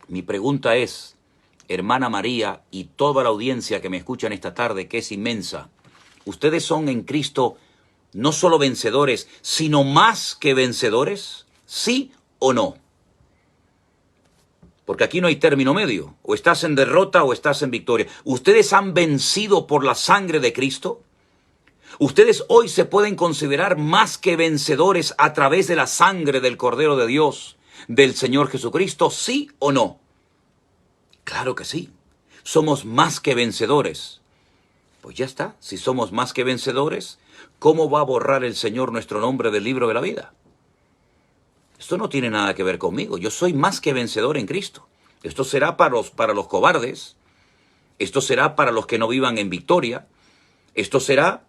Mi pregunta es, hermana María y toda la audiencia que me escuchan esta tarde, que es inmensa, ¿ustedes son en Cristo no solo vencedores, sino más que vencedores? ¿Sí o no? Porque aquí no hay término medio. O estás en derrota o estás en victoria. ¿Ustedes han vencido por la sangre de Cristo? ¿Ustedes hoy se pueden considerar más que vencedores a través de la sangre del Cordero de Dios, del Señor Jesucristo? ¿Sí o no? Claro que sí. Somos más que vencedores. Pues ya está. Si somos más que vencedores, ¿cómo va a borrar el Señor nuestro nombre del libro de la vida? Esto no tiene nada que ver conmigo. Yo soy más que vencedor en Cristo. Esto será para los cobardes. Esto será para los que no vivan en victoria. Esto será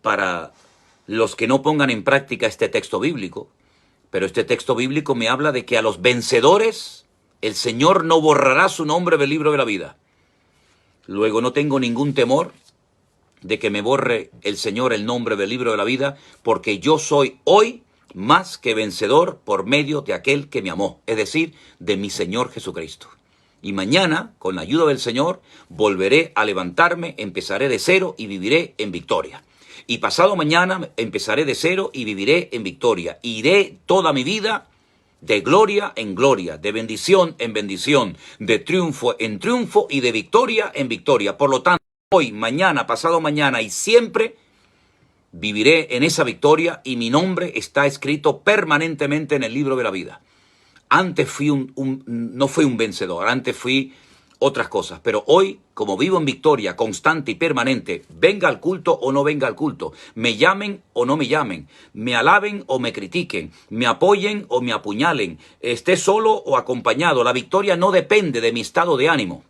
para los que no pongan en práctica este texto bíblico. Pero este texto bíblico me habla de que a los vencedores el Señor no borrará su nombre del libro de la vida. Luego no tengo ningún temor de que me borre el Señor el nombre del libro de la vida, porque yo soy hoy más que vencedor por medio de aquel que me amó, es decir, de mi Señor Jesucristo. Y mañana, con la ayuda del Señor, volveré a levantarme, empezaré de cero y viviré en victoria. Y pasado mañana empezaré de cero y viviré en victoria. Iré toda mi vida de gloria en gloria, de bendición en bendición, de triunfo en triunfo y de victoria en victoria. Por lo tanto, hoy, mañana, pasado mañana y siempre viviré en esa victoria, y mi nombre está escrito permanentemente en el libro de la vida. Antes fui no fui un vencedor, antes fui otras cosas, pero hoy, como vivo en victoria constante y permanente, venga al culto o no venga al culto, me llamen o no me llamen, me alaben o me critiquen, me apoyen o me apuñalen, esté solo o acompañado, la victoria no depende de mi estado de ánimo.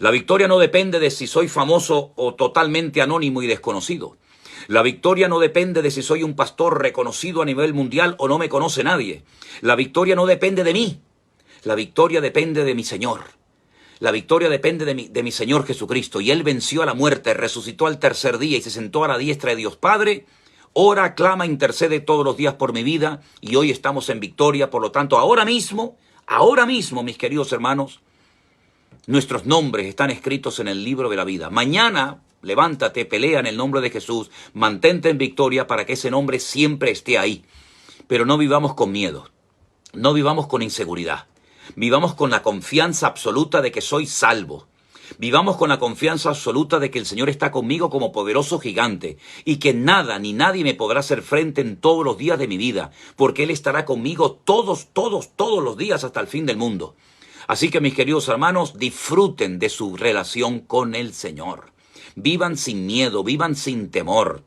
La victoria no depende de si soy famoso o totalmente anónimo y desconocido. La victoria no depende de si soy un pastor reconocido a nivel mundial o no me conoce nadie. La victoria no depende de mí. La victoria depende de mi Señor. La victoria depende de mi Señor Jesucristo. Y Él venció a la muerte, resucitó al tercer día y se sentó a la diestra de Dios Padre. Ora, clama, intercede todos los días por mi vida, y hoy estamos en victoria. Por lo tanto, ahora mismo, mis queridos hermanos, nuestros nombres están escritos en el libro de la vida. Mañana, levántate, pelea en el nombre de Jesús, mantente en victoria para que ese nombre siempre esté ahí. Pero no vivamos con miedo, no vivamos con inseguridad, vivamos con la confianza absoluta de que soy salvo. Vivamos con la confianza absoluta de que el Señor está conmigo como poderoso gigante y que nada ni nadie me podrá hacer frente en todos los días de mi vida, porque Él estará conmigo todos los días hasta el fin del mundo. Así que, mis queridos hermanos, disfruten de su relación con el Señor. Vivan sin miedo, vivan sin temor.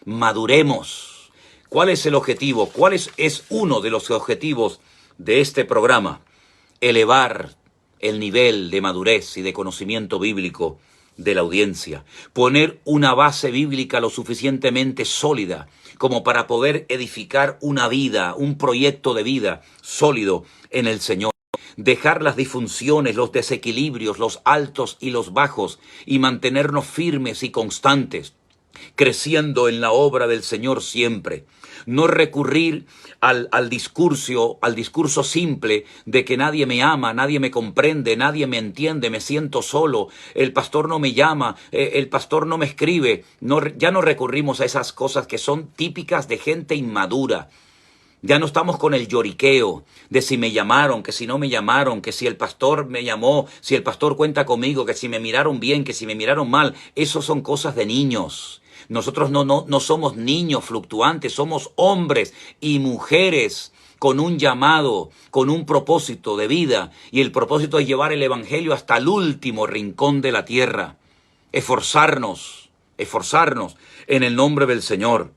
Maduremos. ¿Cuál es el objetivo? ¿Cuál es uno de los objetivos de este programa? Elevar el nivel de madurez y de conocimiento bíblico de la audiencia. Poner una base bíblica lo suficientemente sólida como para poder edificar una vida, un proyecto de vida sólido en el Señor. Dejar las disfunciones, los desequilibrios, los altos y los bajos y mantenernos firmes y constantes, creciendo en la obra del Señor siempre. No recurrir al discurso simple de que nadie me ama, nadie me comprende, nadie me entiende, me siento solo, el pastor no me llama, el pastor no me escribe. Ya no recurrimos a esas cosas que son típicas de gente inmadura. Ya no estamos con el lloriqueo de si me llamaron, que si no me llamaron, que si el pastor me llamó, si el pastor cuenta conmigo, que si me miraron bien, que si me miraron mal. Eso son cosas de niños. Nosotros no somos niños fluctuantes, somos hombres y mujeres con un llamado, con un propósito de vida. Y el propósito es llevar el evangelio hasta el último rincón de la tierra. Esforzarnos en el nombre del Señor.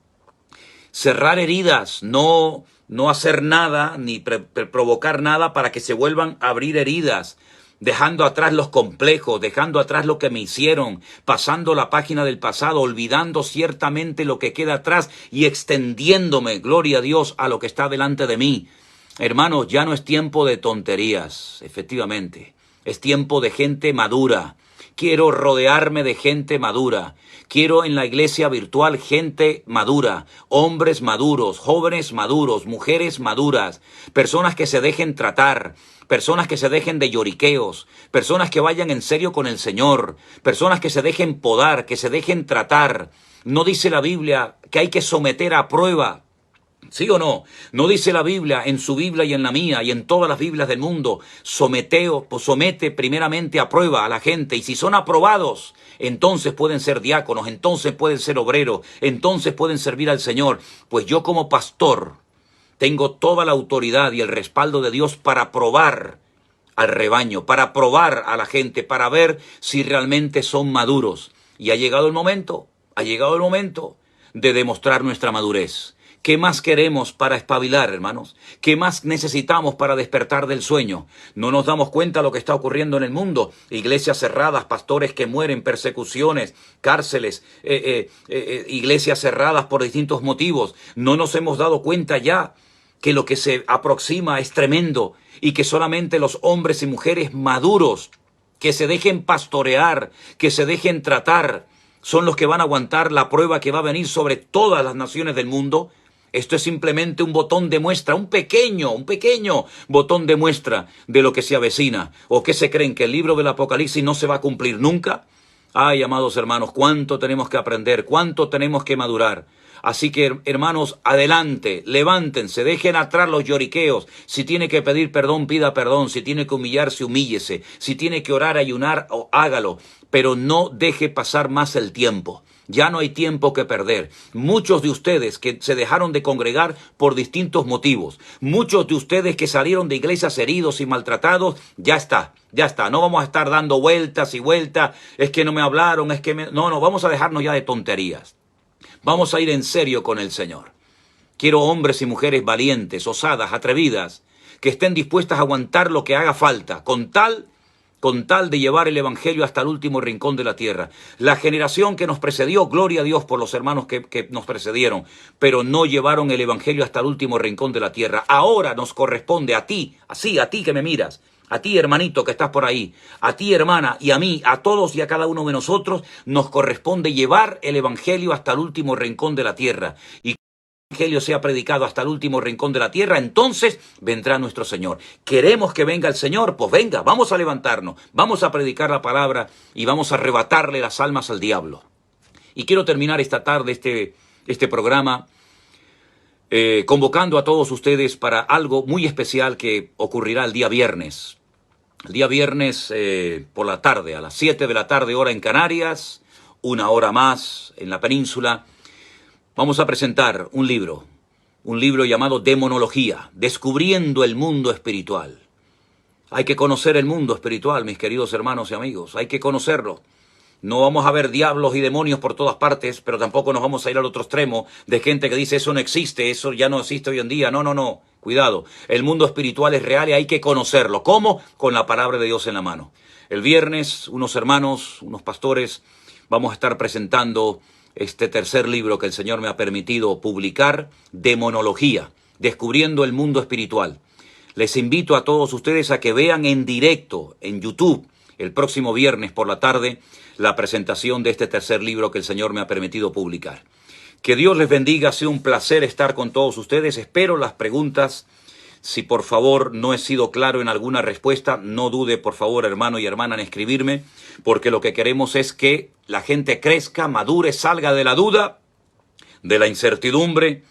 Cerrar heridas, no hacer nada ni provocar nada para que se vuelvan a abrir heridas, dejando atrás los complejos, dejando atrás lo que me hicieron, pasando la página del pasado, olvidando ciertamente lo que queda atrás y extendiéndome, gloria a Dios, a lo que está delante de mí. Hermanos, ya no es tiempo de tonterías, efectivamente, es tiempo de gente madura. Quiero rodearme de gente madura. Quiero en la iglesia virtual gente madura, hombres maduros, jóvenes maduros, mujeres maduras, personas que se dejen tratar, personas que se dejen de lloriqueos, personas que vayan en serio con el Señor, personas que se dejen podar, que se dejen tratar. ¿No dice la Biblia que hay que someter a prueba? ¿Sí o no? ¿No dice la Biblia, en su Biblia y en la mía y en todas las Biblias del mundo, somete primeramente a prueba a la gente, y si son aprobados, entonces pueden ser diáconos, entonces pueden ser obreros, entonces pueden servir al Señor? Pues yo como pastor tengo toda la autoridad y el respaldo de Dios para probar al rebaño, para probar a la gente, para ver si realmente son maduros. Y ha llegado el momento de demostrar nuestra madurez. ¿Qué más queremos para espabilar, hermanos? ¿Qué más necesitamos para despertar del sueño? No nos damos cuenta de lo que está ocurriendo en el mundo. Iglesias cerradas, pastores que mueren, persecuciones, cárceles, iglesias cerradas por distintos motivos. No nos hemos dado cuenta ya que lo que se aproxima es tremendo y que solamente los hombres y mujeres maduros que se dejen pastorear, que se dejen tratar, son los que van a aguantar la prueba que va a venir sobre todas las naciones del mundo. Esto es simplemente un botón de muestra, un pequeño botón de muestra de lo que se avecina. ¿O qué se creen? ¿Que el libro del Apocalipsis no se va a cumplir nunca? Ay, amados hermanos, cuánto tenemos que aprender, cuánto tenemos que madurar. Así que, hermanos, adelante, levántense, dejen atrás los lloriqueos. Si tiene que pedir perdón, pida perdón. Si tiene que humillarse, humíllese. Si tiene que orar, ayunar, hágalo. Pero no deje pasar más el tiempo. Ya no hay tiempo que perder. Muchos de ustedes que se dejaron de congregar por distintos motivos, muchos de ustedes que salieron de iglesias heridos y maltratados, ya está. No vamos a estar dando vueltas y vueltas. Es que no me hablaron, No, vamos a dejarnos ya de tonterías. Vamos a ir en serio con el Señor. Quiero hombres y mujeres valientes, osadas, atrevidas, que estén dispuestas a aguantar lo que haga falta, con tal de llevar el evangelio hasta el último rincón de la tierra. La generación que nos precedió, gloria a Dios por los hermanos que nos precedieron, pero no llevaron el evangelio hasta el último rincón de la tierra. Ahora nos corresponde a ti, así, a ti que me miras, a ti hermanito que estás por ahí, a ti hermana y a mí, a todos y a cada uno de nosotros, nos corresponde llevar el evangelio hasta el último rincón de la tierra. Y el evangelio sea predicado hasta el último rincón de la tierra, entonces vendrá nuestro Señor. ¿Queremos que venga el Señor? Pues venga, vamos a levantarnos, vamos a predicar la palabra y vamos a arrebatarle las almas al diablo. Y quiero terminar esta tarde este programa convocando a todos ustedes para algo muy especial que ocurrirá el día viernes. El día viernes por la tarde, a las 7 de la tarde, hora en Canarias, 1 hora más en la península, vamos a presentar un libro llamado Demonología, Descubriendo el Mundo Espiritual. Hay que conocer el mundo espiritual, mis queridos hermanos y amigos, hay que conocerlo. No vamos a ver diablos y demonios por todas partes, pero tampoco nos vamos a ir al otro extremo de gente que dice eso no existe, eso ya no existe hoy en día. No, no, no. Cuidado. El mundo espiritual es real y hay que conocerlo. ¿Cómo? Con la palabra de Dios en la mano. El viernes, unos hermanos, unos pastores, vamos a estar presentando este tercer libro que el Señor me ha permitido publicar, Demonología, Descubriendo el Mundo Espiritual. Les invito a todos ustedes a que vean en directo en YouTube el próximo viernes por la tarde la presentación de este tercer libro que el Señor me ha permitido publicar. Que Dios les bendiga, ha sido un placer estar con todos ustedes. Espero las preguntas. Si por favor no he sido claro en alguna respuesta, no dude por favor, hermano y hermana, en escribirme, porque lo que queremos es que la gente crezca, madure, salga de la duda, de la incertidumbre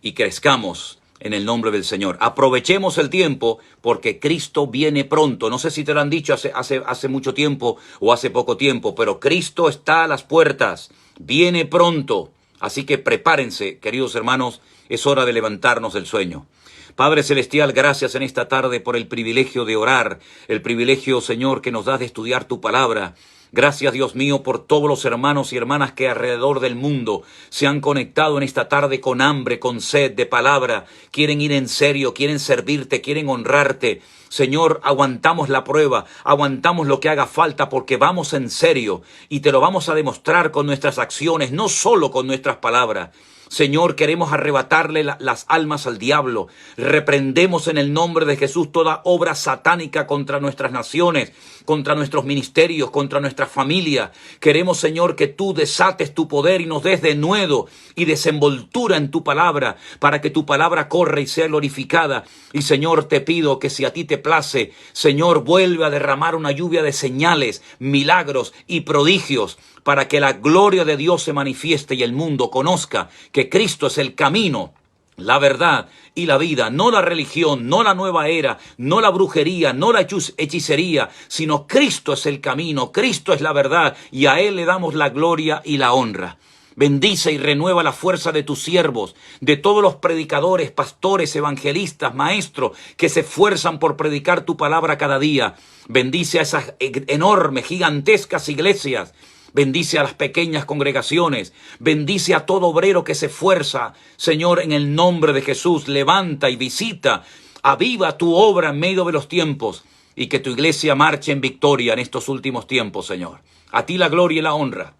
y crezcamos en el nombre del Señor. Aprovechemos el tiempo porque Cristo viene pronto. No sé si te lo han dicho hace mucho tiempo o hace poco tiempo, pero Cristo está a las puertas. Viene pronto. Así que prepárense, queridos hermanos, es hora de levantarnos del sueño. Padre Celestial, gracias en esta tarde por el privilegio de orar, el privilegio, Señor, que nos das de estudiar tu palabra. Gracias, Dios mío, por todos los hermanos y hermanas que alrededor del mundo se han conectado en esta tarde con hambre, con sed de palabra. Quieren ir en serio, quieren servirte, quieren honrarte. Señor, aguantamos la prueba, aguantamos lo que haga falta porque vamos en serio y te lo vamos a demostrar con nuestras acciones, no solo con nuestras palabras. Señor, queremos arrebatarle las almas al diablo. Reprendemos en el nombre de Jesús toda obra satánica contra nuestras naciones, contra nuestros ministerios, contra nuestra familia. Queremos, Señor, que tú desates tu poder y nos des denuedo y desenvoltura en tu palabra, para que tu palabra corra y sea glorificada. Y, Señor, te pido que si a ti te place, Señor, vuelve a derramar una lluvia de señales, milagros y prodigios, para que la gloria de Dios se manifieste y el mundo conozca que Cristo es el camino, la verdad y la vida, no la religión, no la nueva era, no la brujería, no la hechicería, sino Cristo es el camino, Cristo es la verdad y a Él le damos la gloria y la honra. Bendice y renueva la fuerza de tus siervos, de todos los predicadores, pastores, evangelistas, maestros que se esfuerzan por predicar tu palabra cada día. Bendice a esas enormes, gigantescas iglesias. Bendice a las pequeñas congregaciones, bendice a todo obrero que se esfuerza. Señor, en el nombre de Jesús, levanta y visita, aviva tu obra en medio de los tiempos y que tu iglesia marche en victoria en estos últimos tiempos, Señor. A ti la gloria y la honra,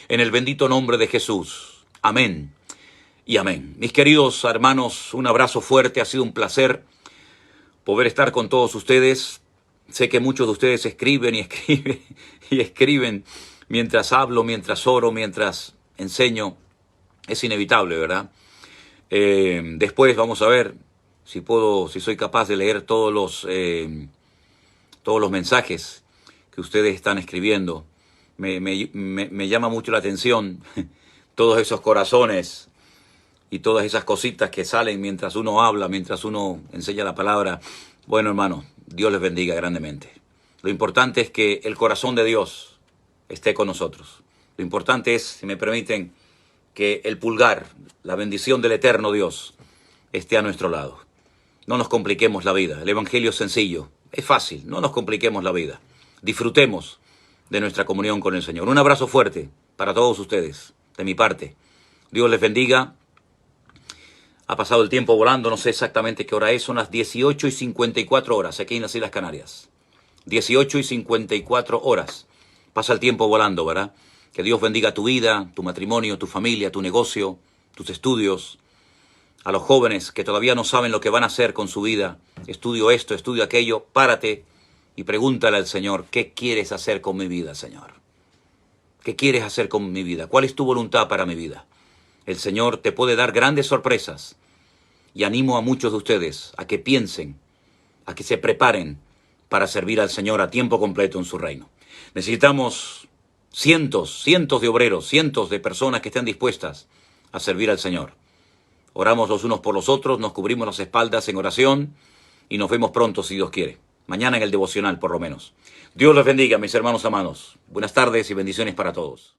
en el bendito nombre de Jesús. Amén y amén. Mis queridos hermanos, un abrazo fuerte, ha sido un placer poder estar con todos ustedes. Sé que muchos de ustedes escriben y escriben y escriben mientras hablo, mientras oro, mientras enseño. Es inevitable, ¿verdad? Después vamos a ver si soy capaz de leer todos los mensajes que ustedes están escribiendo. Me llama mucho la atención todos esos corazones y todas esas cositas que salen mientras uno habla, mientras uno enseña la palabra. Bueno, hermano, Dios les bendiga grandemente. Lo importante es que el corazón de Dios esté con nosotros. Lo importante es, si me permiten, que el pulgar, la bendición del eterno Dios, esté a nuestro lado. No nos compliquemos la vida. El evangelio es sencillo, es fácil. No nos compliquemos la vida. Disfrutemos de nuestra comunión con el Señor. Un abrazo fuerte para todos ustedes, de mi parte. Dios les bendiga. Ha pasado el tiempo volando, no sé exactamente qué hora es. Son las 18:54 aquí en las Islas Canarias. 18:54. Pasa el tiempo volando, ¿verdad? Que Dios bendiga tu vida, tu matrimonio, tu familia, tu negocio, tus estudios. A los jóvenes que todavía no saben lo que van a hacer con su vida. Estudio esto, estudio aquello. Párate y pregúntale al Señor, ¿qué quieres hacer con mi vida, Señor? ¿Qué quieres hacer con mi vida? ¿Cuál es tu voluntad para mi vida? El Señor te puede dar grandes sorpresas. Y animo a muchos de ustedes a que piensen, a que se preparen para servir al Señor a tiempo completo en su reino. Necesitamos cientos de obreros, cientos de personas que estén dispuestas a servir al Señor. Oramos los unos por los otros, nos cubrimos las espaldas en oración y nos vemos pronto si Dios quiere. Mañana en el devocional, por lo menos. Dios les bendiga, mis hermanos amados. Buenas tardes y bendiciones para todos.